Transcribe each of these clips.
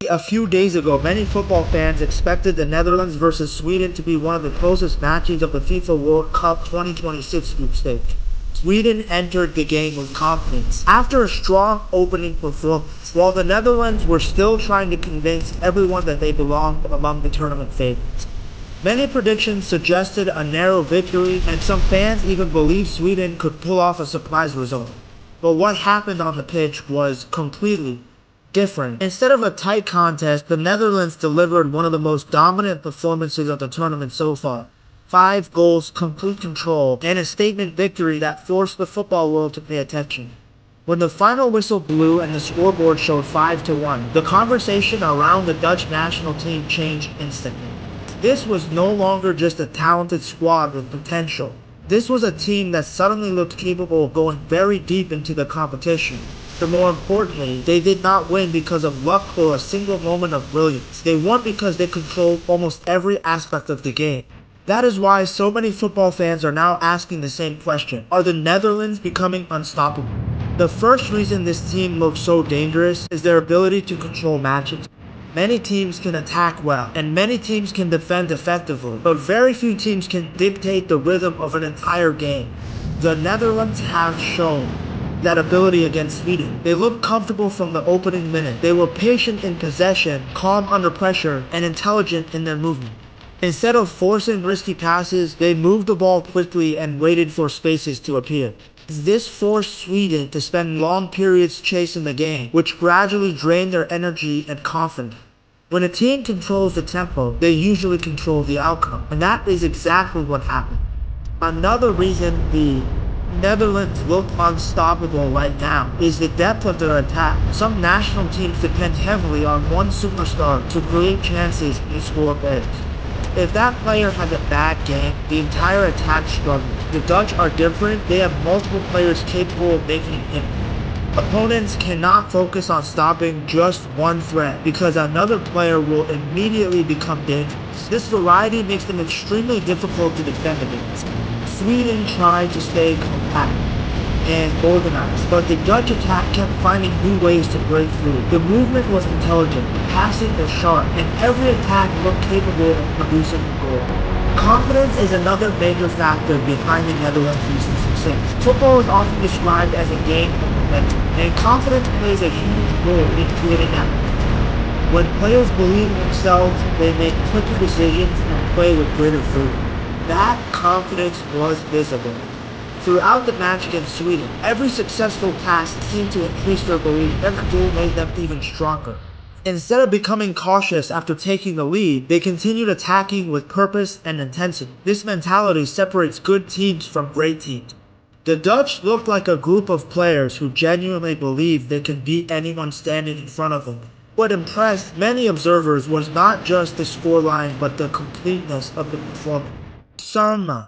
A few days ago, many football fans expected the Netherlands versus Sweden to be one of the closest matches of the FIFA World Cup 2026 group stage. Sweden entered the game with confidence after a strong opening performance, while the Netherlands were still trying to convince everyone that they belonged among the tournament favorites. Many predictions suggested a narrow victory, and some fans even believed Sweden could pull off a surprise result. But what happened on the pitch was completely different. Instead of a tight contest, the Netherlands delivered one of the most dominant performances of the tournament so far. 5 goals, complete control, and a statement victory that forced the football world to pay attention. When the final whistle blew and the scoreboard showed 5-1, the conversation around the Dutch national team changed instantly. This was no longer just a talented squad with potential. This was a team that suddenly looked capable of going very deep into the competition. But more importantly, they did not win because of luck or a single moment of brilliance. They won because they controlled almost every aspect of the game. That is why so many football fans are now asking the same question. Are the Netherlands becoming unstoppable? The first reason this team looks so dangerous is their ability to control matches. Many teams can attack well, and many teams can defend effectively, but very few teams can dictate the rhythm of an entire game. The Netherlands have shown that ability against Sweden. They looked comfortable from the opening minute. They were patient in possession, calm under pressure, and intelligent in their movement. Instead of forcing risky passes, they moved the ball quickly and waited for spaces to appear. This forced Sweden to spend long periods chasing the game, which gradually drained their energy and confidence. When a team controls the tempo, they usually control the outcome, and that is exactly what happened. Another reason the Netherlands look unstoppable right now is the depth of their attack. Some national teams depend heavily on one superstar to create chances and score goals. If that player has a bad game, the entire attack struggles. The Dutch are different. They have multiple players capable of making an impact. Opponents cannot focus on stopping just one threat because another player will immediately become dangerous. This variety makes them extremely difficult to defend against. Sweden tried to stay compact and organized, but the Dutch attack kept finding new ways to break through. The movement was intelligent, passing was sharp, and every attack looked capable of producing a goal. Confidence is another major factor behind the Netherlands' recent success. Football is often described as a game of momentum, and confidence plays a huge role in creating that. When players believe in themselves, they make quicker decisions and play with greater freedom. That confidence was visible. Throughout the match against Sweden, every successful pass seemed to increase their belief. Every goal made them even stronger. Instead of becoming cautious after taking the lead, they continued attacking with purpose and intensity. This mentality separates good teams from great teams. The Dutch looked like a group of players who genuinely believed they could beat anyone standing in front of them. What impressed many observers was not just the scoreline but the completeness of the performance. Some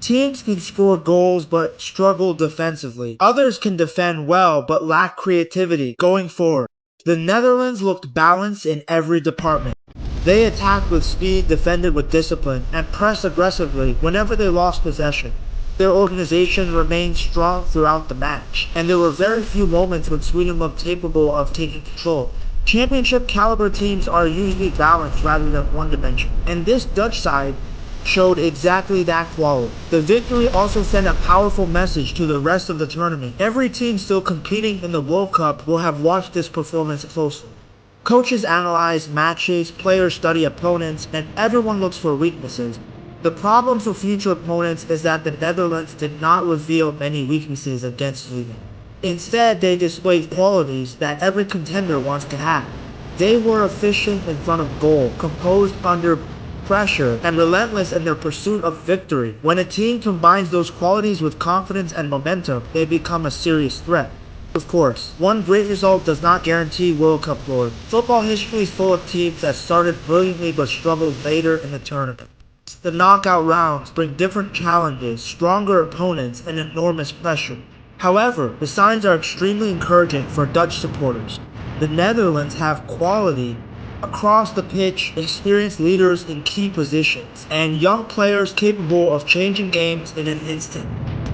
teams can score goals but struggle defensively. Others can defend well but lack creativity going forward. The Netherlands looked balanced in every department. They attacked with speed, defended with discipline, and pressed aggressively whenever they lost possession. Their organization remained strong throughout the match, and there were very few moments when Sweden looked capable of taking control. Championship caliber teams are usually balanced rather than one-dimensional, and this Dutch side showed exactly that quality. The victory also sent a powerful message to the rest of the tournament. Every team still competing in the World Cup will have watched this performance closely. Coaches analyze matches, players study opponents, and everyone looks for weaknesses. The problem for future opponents is that the Netherlands did not reveal many weaknesses against Sweden. Instead, they displayed qualities that every contender wants to have. They were efficient in front of goal, composed under pressure, and relentless in their pursuit of victory. When a team combines those qualities with confidence and momentum, they become a serious threat. Of course, one great result does not guarantee World Cup glory. Football history is full of teams that started brilliantly but struggled later in the tournament. The knockout rounds bring different challenges, stronger opponents, and enormous pressure. However, the signs are extremely encouraging for Dutch supporters. The Netherlands have quality across the pitch, experienced leaders in key positions, and young players capable of changing games in an instant.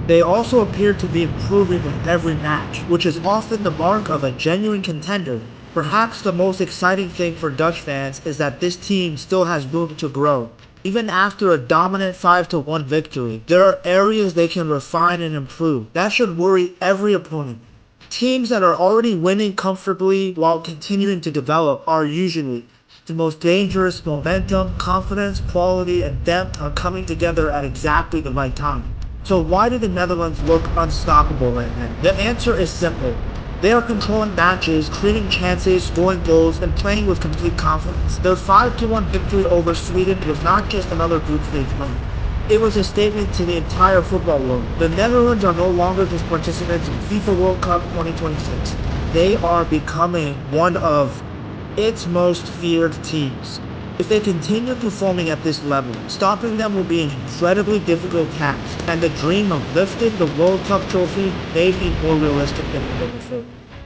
They also appear to be improving with every match, which is often the mark of a genuine contender. Perhaps the most exciting thing for Dutch fans is that this team still has room to grow. Even after a dominant 5-1 victory, there are areas they can refine and improve. That should worry every opponent. Teams that are already winning comfortably while continuing to develop are usually the most dangerous. Momentum, confidence, quality, and depth are coming together at exactly the right time. So why do the Netherlands look unstoppable right now? The answer is simple. They are controlling matches, creating chances, scoring goals, and playing with complete confidence. Their 5-1 victory over Sweden was not just another group stage win. It was a statement to the entire football world. The Netherlands are no longer just participants in FIFA World Cup 2026. They are becoming one of its most feared teams. If they continue performing at this level, stopping them will be an incredibly difficult task, and the dream of lifting the World Cup trophy may be more realistic than ever before.